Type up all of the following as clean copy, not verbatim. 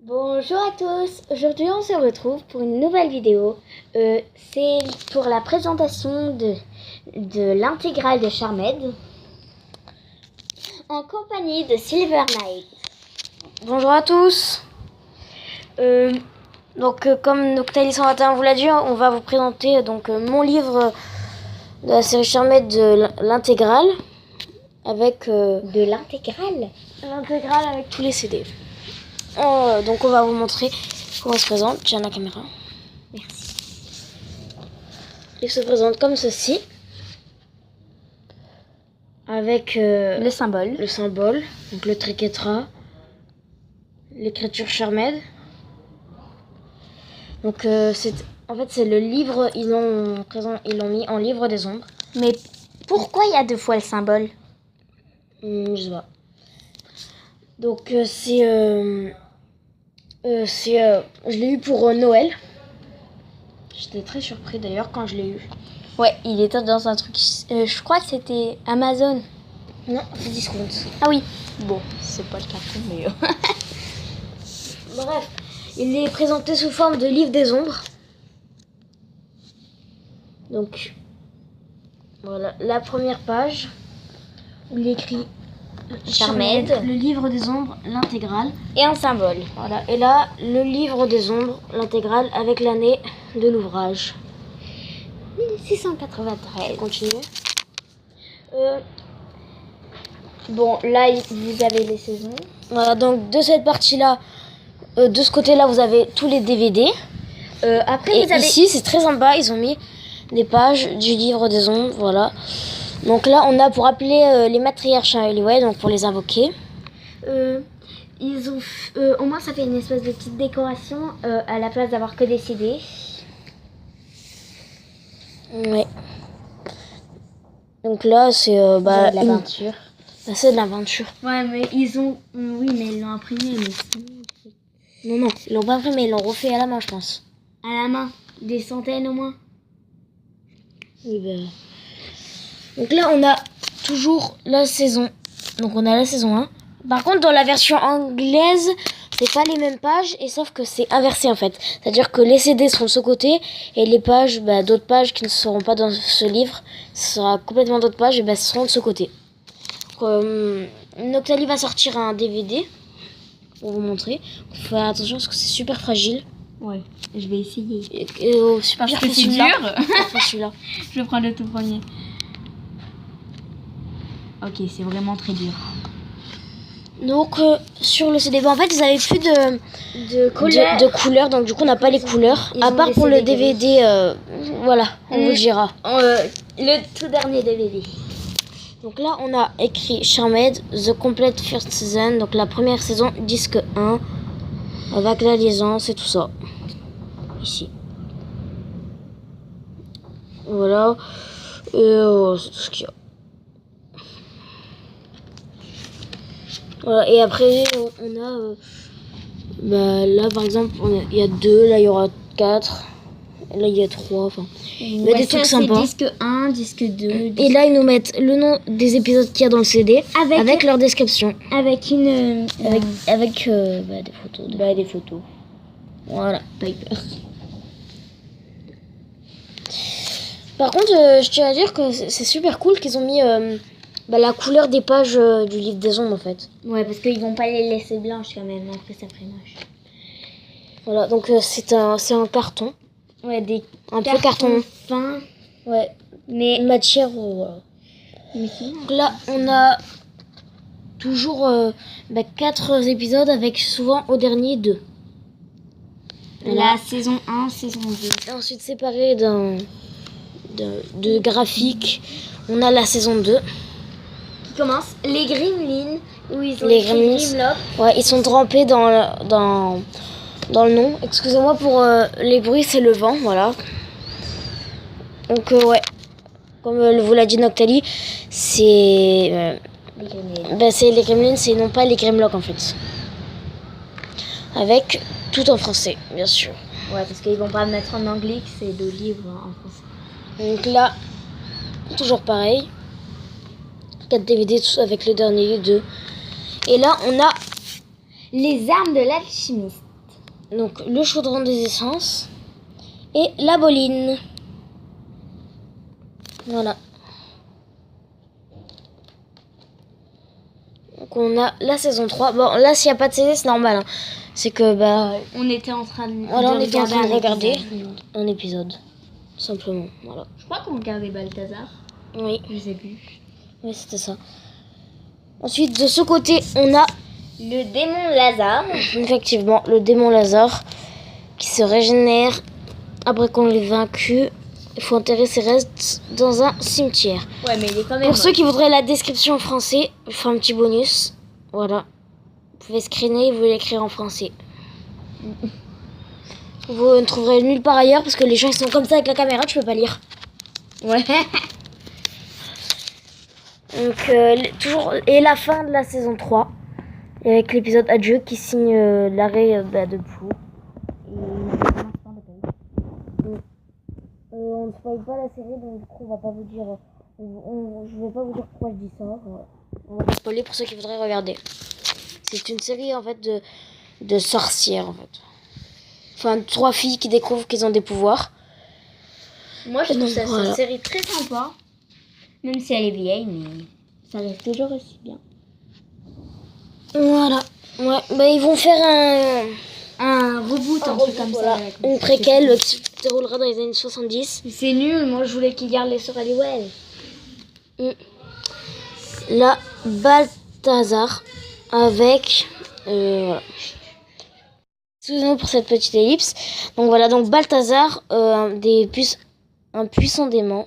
Bonjour à tous, aujourd'hui on se retrouve pour une nouvelle vidéo. C'est pour la présentation de l'intégrale de Charmed en compagnie de Silver Knight. Bonjour à tous. Comme Noctali 121 vous l'a dit, on va vous présenter mon livre de la série Charmed de l'intégrale avec De l'intégrale avec tous les CD. Donc on va vous montrer comment il se présente. Tiens la caméra. Merci. Il se présente comme ceci, avec Le symbole. le symbole, donc le triquetra, l'écriture Charmed. Donc c'est le livre, ils l'ont mis en livre des ombres. Mais pourquoi il y a deux fois le symbole? Je sais pas. Donc je l'ai eu pour Noël. J'étais très surpris d'ailleurs quand je l'ai eu. Ouais, il était dans un truc, je crois que c'était Amazon. Non, c'est Discount. Ah oui, bon, c'est pas le carton, mais... Bref, il est présenté sous forme de livre des ombres. Donc, voilà, la première page où il est écrit Charmed, le livre des ombres, l'intégrale. Et un symbole. Voilà, et là, le livre des ombres, l'intégrale avec l'année de l'ouvrage. 1693. Continue. Bon, là, vous avez les saisons. Voilà, donc de cette partie-là, de ce côté-là, vous avez tous les DVD. Après, Et vous avez... ici, c'est très sympa, ils ont mis des pages du livre des ombres, voilà. Donc là, on a pour appeler les matriarches à Halliwell, donc pour les invoquer. Ils ont... au moins, ça fait une espèce de petite décoration à la place d'avoir que des CD. Ouais. Donc là, c'est de la peinture. C'est de la peinture. Ouais, mais ils ont... Oui, mais ils l'ont imprimé, mais... Non, ils l'ont pas imprimé, ils l'ont refait à la main, je pense. À la main. Des centaines au moins. Oui, ben... Donc là, on a toujours la saison. Donc on a la saison 1. Par contre, dans la version anglaise, c'est pas les mêmes pages, et sauf que c'est inversé en fait. C'est-à-dire que les CD seront de ce côté, et les pages, d'autres pages qui ne seront pas dans ce livre, ce sera complètement d'autres pages, et seront de ce côté. Noctali va sortir un DVD pour vous montrer. Il faut faire attention parce que c'est super fragile. Ouais, je vais essayer. Super Parce que c'est dur. celui-là. Je prends le tout premier. Ok, c'est vraiment très dur. Donc sur le CD, en fait ils avaient plus de couleurs, donc du coup on n'a pas les couleurs. À part pour le DVD, voilà, on vous le dira. Le tout dernier DVD. Donc là on a écrit Charmed, The Complete First Season, donc la première saison, disque 1, avec la licence et tout ça. Ici. Voilà. C'est tout ce qu'il y a. Voilà, et après on a là par exemple il y a 2, là il y aura 4, là il y a 3, enfin il y a des trucs sympas. Disque 1, disque 2. Et là ils nous mettent le nom des épisodes qu'il y a dans le CD avec leur description. Avec une... Avec des photos. des photos. Voilà. Piper. Par contre je tiens à dire que c'est super cool qu'ils ont mis la couleur des pages du livre des ombres en fait. Ouais, parce qu'ils vont pas les laisser blanches quand même, après ça ferait moche. Voilà, donc c'est un carton. Ouais, des Un peu carton fin. Ouais, Mais matière voilà. Donc là on a toujours 4 épisodes avec souvent au dernier 2. La saison 1, saison 2. Et ensuite séparé de graphiques, on a la saison 2. Qui commence les Gremlins, où ils ont Les écrit Gremlins. Grimlock. Ouais, ils sont trempés dans le nom. Excusez-moi pour les bruits, c'est le vent, voilà. Donc ouais, comme vous l'a dit Noctali, c'est Les Gremlins. c'est les Gremlins, c'est non pas les Grimlock en fait. Avec tout en français, bien sûr. Ouais, parce qu'ils vont pas mettre en anglais, que c'est le livre en français. Donc là, toujours pareil. 4 DVD avec le dernier 2. Et là, on a Les armes de l'alchimiste. Donc le chaudron des essences et la boline. Voilà. Donc on a la saison 3. Bon là s'il n'y a pas de CD c'est normal. Hein. C'est que On était en train de, on était en train de regarder épisode. un épisode. Simplement. Voilà. Je crois qu'on regardait Balthazar. Oui. Je sais plus. Oui c'était ça. Ensuite de ce côté on a Le démon Lazare. effectivement le démon Lazare qui se régénère après qu'on l'ait vaincu. Il faut enterrer ses restes dans un cimetière. Ouais, mais il est quand même. Pour ceux qui voudraient la description en français, je fais un petit bonus. Voilà. Vous pouvez screener et vous l'écrire en français. Vous ne trouverez nulle part ailleurs parce que les gens ils sont comme ça avec la caméra, tu peux pas lire. Ouais. Donc, toujours. Et la fin de la saison 3. Et avec l'épisode Adieu qui signe l'arrêt de Pou. On ne spoil pas la série, donc du coup on va pas vous dire. Je vais pas vous dire pourquoi je dis ça. On va pas spoiler pour ceux qui voudraient regarder. C'est une série en fait de sorcières en fait. Enfin 3 filles qui découvrent qu'ils ont des pouvoirs. Moi, je trouve Donc, ça voilà. une série très sympa. Même si elle est vieille, mais ça reste toujours aussi bien. Voilà. Ouais, ils vont faire Un reboot, un truc comme voilà. ça. Une préquelle qui se déroulera dans les années 70. C'est nul, moi je voulais qu'ils gardent les sœurs Halliwell. Là, Balthazar avec... voilà. Excusez-moi pour cette petite ellipse. Donc voilà, donc Balthazar, un puissant démon.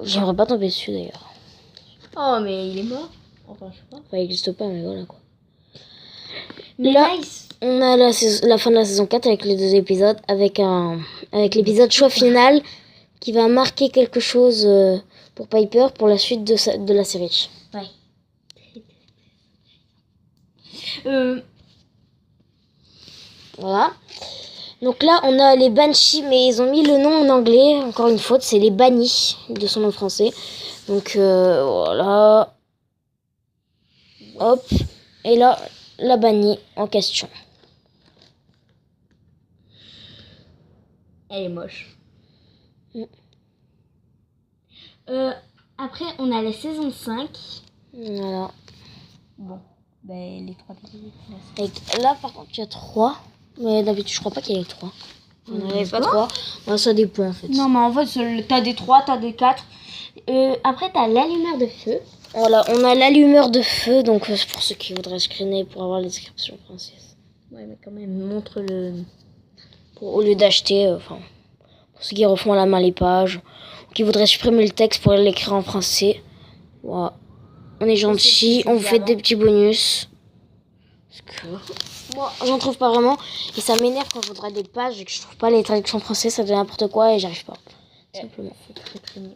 J'aimerais pas tomber dessus d'ailleurs. Oh, mais il est mort. Enfin, je sais pas. Enfin, il n'existe pas, mais voilà quoi. Mais Là, nice. on a la fin de la saison 4 avec les 2 épisodes, avec l'épisode choix final qui va marquer quelque chose pour Piper pour la suite de la série. Ouais. Voilà. Donc là, on a les Banshees, mais ils ont mis le nom en anglais. Encore une faute, c'est les bannis de son nom français. Donc voilà. Hop. Et là, la bannie en question. Elle est moche. Après, on a la saison 5. Voilà. Bon, ben les 3 épisodes. Et là, par contre, il y a 3. Mais d'habitude, je crois pas qu'il y ait 3. On n'avait pas 3. Ouais, ça dépend en fait. Non, mais en fait, t'as des 3, t'as des 4. Après, t'as l'allumeur de feu. Voilà, on a l'allumeur de feu. Donc, pour ceux qui voudraient screener pour avoir les descriptions françaises. Ouais, mais quand même, montre le. Au lieu d'acheter, pour ceux qui refont à la main les pages, ou qui voudraient supprimer le texte pour l'écrire en français. Voilà. On est gentil, on vous fait des petits bonus. Parce que moi, j'en trouve pas vraiment. Et ça m'énerve quand je voudrais des pages et que je trouve pas les traductions françaises, ça devient n'importe quoi et j'arrive pas. Simplement. C'est très très nul.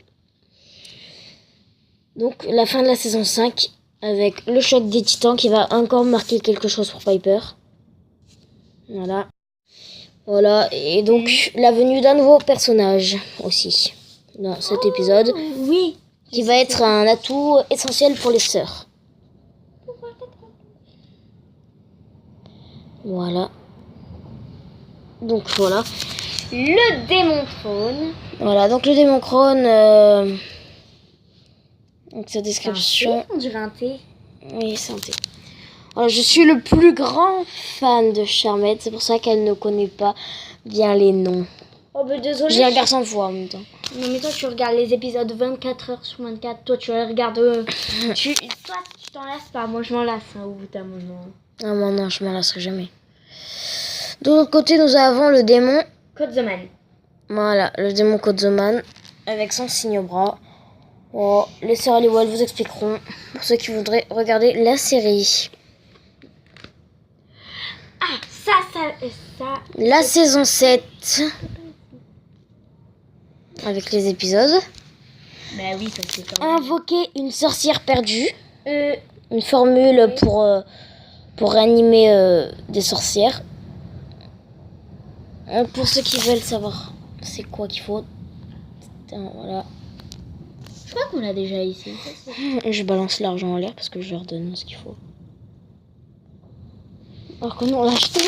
Donc, la fin de la saison 5, avec le choc des titans qui va encore marquer quelque chose pour Piper. Voilà. Voilà, et donc la venue d'un nouveau personnage aussi dans cet épisode, Oui. qui va être un atout essentiel pour les sœurs. Voilà. Donc voilà. Le démon trône. Voilà, donc le démon crone. Donc sa description. On dirait un thé. Oui, c'est un thé. Alors, je suis le plus grand fan de Charmette, c'est pour ça qu'elle ne connaît pas bien les noms. Oh, bah désolé. J'ai regardé 100 fois en même temps. Non, mais toi, tu regardes les épisodes 24 heures sur 24. Toi, tu les regardes. Toi, tu t'en lasses pas. Moi, je m'en lasse au bout d'un moment. Ah, moi, non, je m'en lasserai jamais. De l'autre côté, nous avons le démon. Kodzoman. Voilà, le démon Kodzoman, avec son signe au bras. Oh, les sœurs Halliwell vous expliqueront, pour ceux qui voudraient regarder la série. Ah, ça. La saison 7, avec les épisodes. Bah oui, parce que quand même. Invoquer une sorcière perdue. Une formule pour réanimer des sorcières. Pour ceux qui veulent savoir c'est quoi qu'il faut. Voilà. Je crois qu'on l'a déjà ici. Je balance l'argent en l'air parce que je leur donne ce qu'il faut. Alors que nous, on l'a acheté.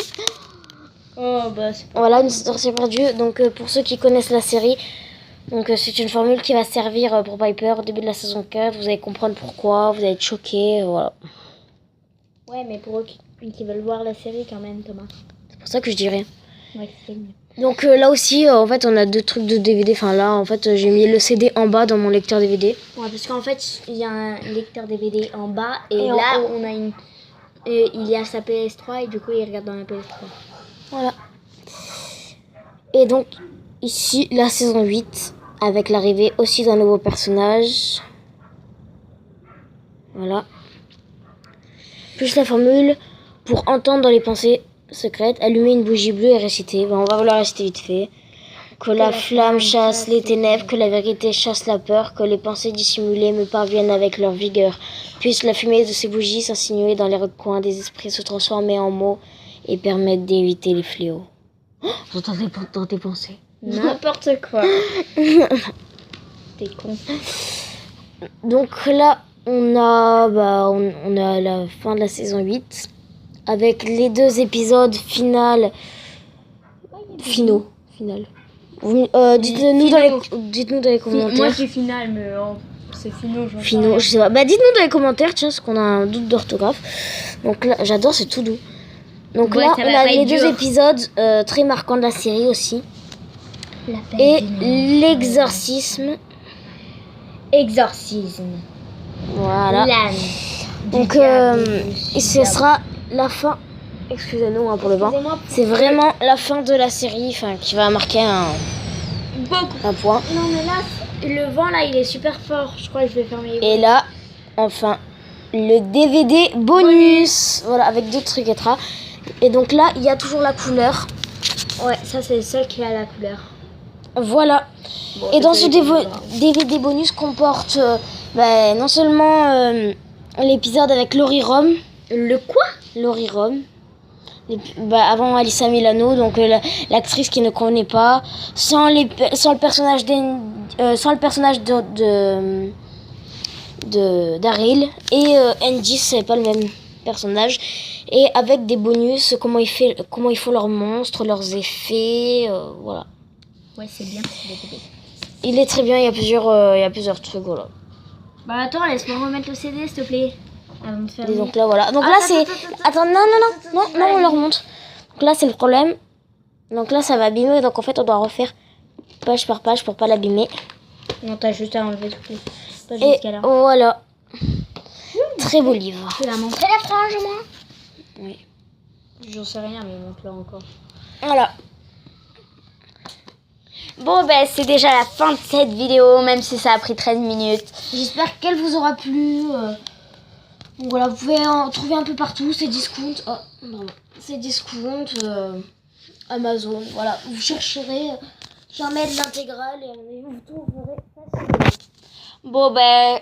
Oh, bah, c'est pas... Voilà, une sorcière perdue. Donc, pour ceux qui connaissent la série, donc c'est une formule qui va servir pour Piper au début de la saison 4. Vous allez comprendre pourquoi, vous allez être choqués, voilà. Ouais, mais pour eux qui veulent voir la série quand même, Thomas. C'est pour ça que je dis rien. Ouais, c'est mieux. Donc là aussi, en fait, on a 2 trucs de DVD. Enfin là, en fait, j'ai mis le CD en bas dans mon lecteur DVD. Ouais, parce qu'en fait, il y a un lecteur DVD en bas et, Et en là, haut. on a une... il y a sa PS3 et du coup, il regarde dans la PS3. Voilà. Et donc, ici, la saison 8, avec l'arrivée aussi d'un nouveau personnage. Voilà. Plus la formule pour entendre les pensées secrètes, allumer une bougie bleue et réciter. Ben, on va la réciter vite fait. Que la flamme chasse les ténèbres, que la vérité chasse la peur, que les pensées dissimulées me parviennent avec leur vigueur. Puisse la fumée de ces bougies s'insinuer dans les recoins des esprits, se transformer en mots et permettre d'éviter les fléaux. Oh, j'entendais dans tes pensées. N'importe quoi. T'es con. Donc là, on a la fin de la saison 8 avec les 2 épisodes finaux. Dites-nous dans les commentaires. Moi, c'est final, mais c'est finaux. Finaux, je sais pas. Bah, dites-nous dans les commentaires, tiens, parce qu'on a un doute d'orthographe. Donc là, j'adore, c'est tout doux. Donc Ouais, là, ça on va a pas les être 2 dur. épisodes très marquants de la série aussi. Et l'exorcisme. Exorcisme. Voilà. L'âme. Donc, et ce sera la fin. Excusez-nous pour le vent. Excusez-moi. C'est vraiment la fin de la série, enfin, qui va marquer Beaucoup. un point. Non, mais là, le vent, là, il est super fort. Je crois que je vais fermer les Et là, enfin, le DVD bonus. Voilà, avec d'autres trucs extra. Et donc là, il y a toujours la couleur. Ouais, ça, c'est le seul qui a la couleur. Voilà. Bon, Et dans ce désolé, DVD bonus comporte non seulement l'épisode avec Laurie Rome. Le quoi? Laurie Rome. Avant Alyssa Milano, donc l'actrice qui ne connaît pas, sans le personnage de Daryl, et Andy, c'est pas le même personnage, et avec des bonus, comment ils font leurs monstres, leurs effets, voilà. Ouais, c'est bien. Il est très bien, il y a plusieurs trucs, voilà. Bah, attends, laisse-moi remettre le CD, s'il te plaît. Avant de faire Et donc là, voilà. Donc là, c'est... Attends, non, on le remonte. Donc là, c'est le problème. Donc là, ça va abîmer. Donc en fait, on doit refaire page par page pour pas l'abîmer. Non, t'as juste à enlever toutes les pages Et jusqu'à là. voilà. Très beau livre. Tu l'as montré la frange, moi? Oui. J'en sais rien, mais montre-la encore. Voilà. Bon, ben, c'est déjà la fin de cette vidéo, même si ça a pris 13 minutes. J'espère qu'elle vous aura plu. Donc voilà, vous pouvez en trouver un peu partout. C'est discount. Oh, non. C'est discount. Amazon. Voilà. Vous chercherez jamais de l'intégrale et vous trouverez facilement. Bon, ben,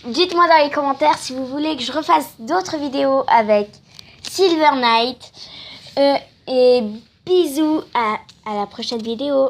dites-moi dans les commentaires si vous voulez que je refasse d'autres vidéos avec Silver Knight. Et bisous à la prochaine vidéo.